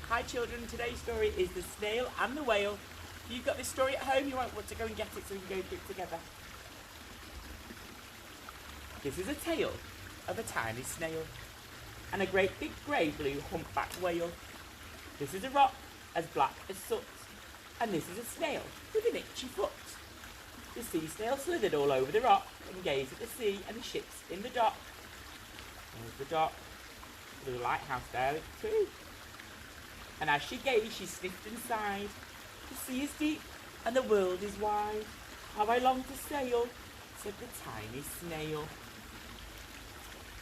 Hi children, today's story is The Snail and the Whale. If you've got this story at home, you might want to go and get it so we can go through it together. This is a tale of a tiny snail and a great big grey blue humpback whale. This is a rock as black as soot, and this is a snail with an itchy foot. The sea snail slithered all over the rock and gazed at the sea and the ships in the dock. There's the dock. There's a lighthouse there too. And as she gazed, she sniffed and sighed. The sea is deep and the world is wide. How I long to sail, said the tiny snail.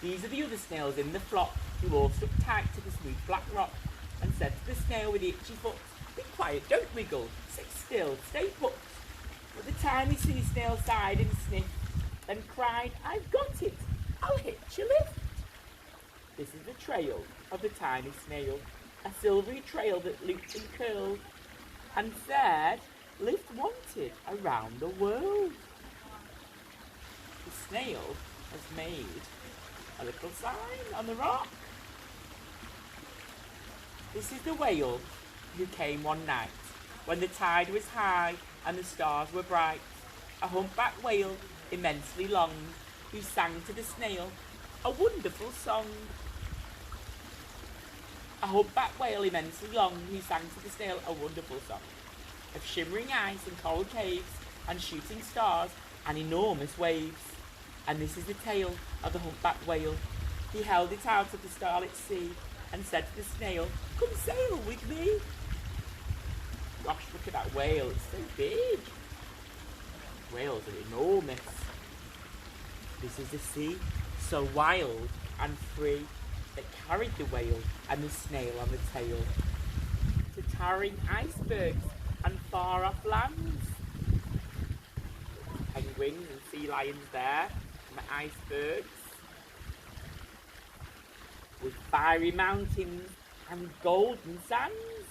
These are the other snails in the flock, who all stuck tight to the smooth black rock, and said to the snail with the itchy foot, "Be quiet, don't wriggle, sit still, stay put." But the tiny sea snail sighed and sniffed, then cried, "I've got it, I'll hitch a lift." This is the trail of the tiny snail, a silvery trail that looped and curled, and said, "Lift wanted around the world." The snail has made a little sign on the rock. This is the whale who came one night when the tide was high and the stars were bright. A humpback whale immensely long, who sang to the snail a wonderful song. A humpback whale immensely long, who sang to the snail a wonderful song of shimmering ice and coral caves and shooting stars and enormous waves. And this is the tale of the humpback whale. He held it out of the starlit sea and said to the snail, "Come sail with me." Gosh, look at that whale, it's so big. Whales are enormous. This is the sea, so wild and free, that carried the whale and the snail on the tail to towering icebergs and far off lands. Penguins and sea lions there, and the icebergs, with fiery mountains and golden sands.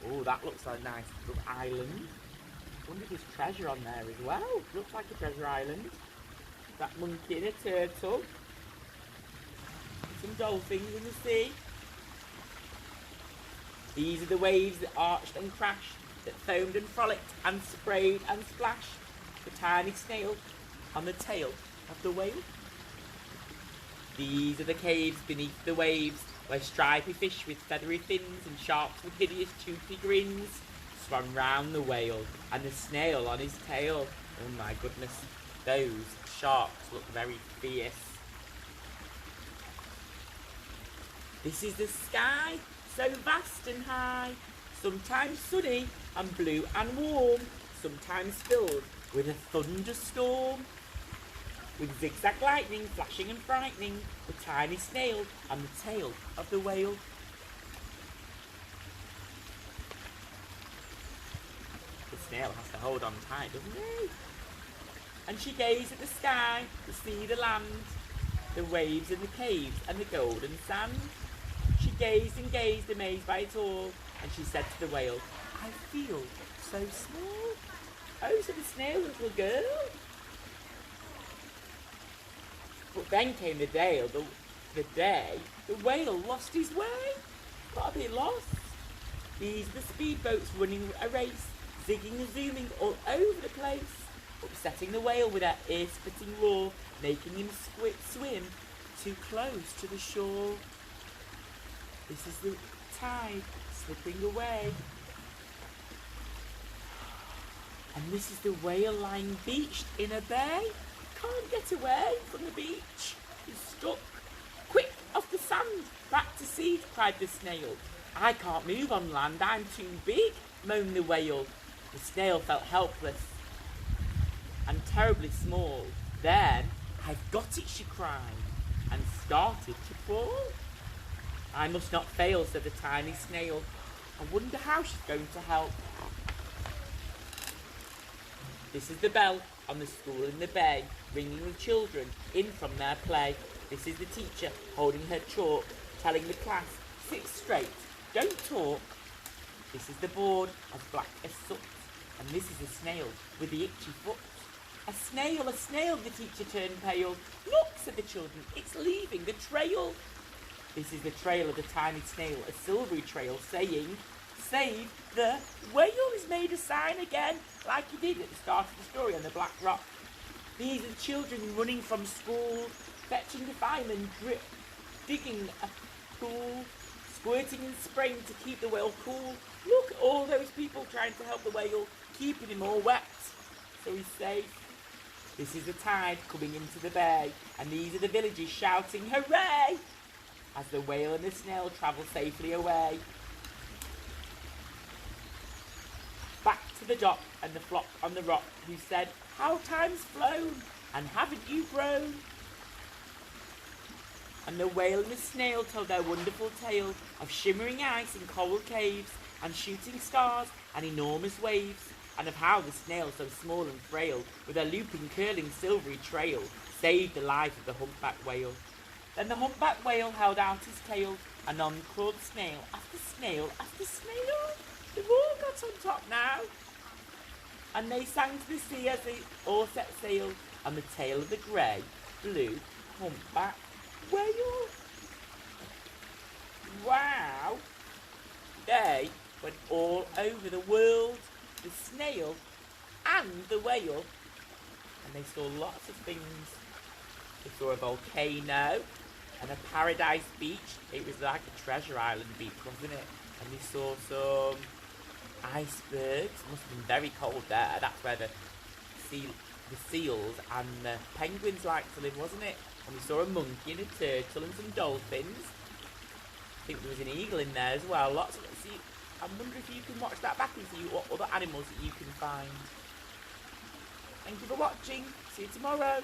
Oh, that looks like a nice little island. I wonder if there's treasure on there as well. Looks like a treasure island. That monkey and a turtle. Some dolphins in the sea. These are the waves that arched and crashed, that foamed and frolicked and sprayed and splashed the tiny snail on the tail of the whale. These are the caves beneath the waves, where stripy fish with feathery fins and sharks with hideous toothy grins swam round the whale and the snail on his tail. Oh my goodness, those sharks look very fierce. This is the sky, so vast and high, sometimes sunny and blue and warm, sometimes filled with a thunderstorm. With zigzag lightning flashing and frightening the tiny snail on the tail of the whale. The snail has to hold on tight, doesn't he? And she gazed at the sky, the sea, the land, the waves and the caves and the golden sand. She gazed and gazed, amazed by it all, and she said to the whale, "I feel so small." Oh, said the snail, little girl. But then came the day the whale lost his way. Got a bit lost. These are the speedboats running a race, zigging and zooming all over the place, upsetting the whale with their ear-splitting roar, making him swim too close to the shore. This is the tide slipping away. And this is the whale lying beached in a bay. Can't get away from the beach. He's stuck. "Quick, off the sand, back to sea," cried the snail. "I can't move on land, I'm too big," moaned the whale. The snail felt helpless and terribly small. Then, "I've got it," she cried, and started to fall. "I must not fail," said the tiny snail. "I wonder how she's going to help." This is the bell on the school in the bay, ringing the children in from their play. This is the teacher holding her chalk, telling the class, "Sit straight, don't talk." This is the board as black as soot, and this is a snail with the itchy foot. A snail, the teacher turned pale. "Look," said the children, "it's leaving the trail." This is the trail of the tiny snail, a silvery trail saying, "Save the whale." He's made a sign again, like he did at the start of the story on the Black Rock. These are children running from school, fetching the fireman, digging a pool, squirting and spraying to keep the whale cool. Look at all those people trying to help the whale, keeping him all wet, so he's safe. This is the tide coming into the bay, and these are the villagers shouting hooray as the whale and the snail travel safely away. Back to the dock and the flock on the rock, who said, "How time's flown, and haven't you grown?" And the whale and the snail told their wonderful tale of shimmering ice in coral caves, and shooting stars and enormous waves, and of how the snail, so small and frail, with her looping, curling, silvery trail, saved the life of the humpback whale. Then the humpback whale held out his tail, and on crawled snail after snail after snail. They've all got on top now. And they sang to the sea as they all set sail on the tail of the grey, blue, humpback whale. Wow! They went all over the world, the snail and the whale, and they saw lots of things. They saw a volcano and a paradise beach. It was like a treasure island beach, wasn't it? And they saw some icebergs. It must have been very cold there. That's where the seals and the penguins like to live, wasn't it? And we saw a monkey and a turtle and some dolphins. I think there was an eagle in there as well. Lots of see. I wonder if you can watch that back and see what other animals that you can find. Thank you for watching. See you tomorrow.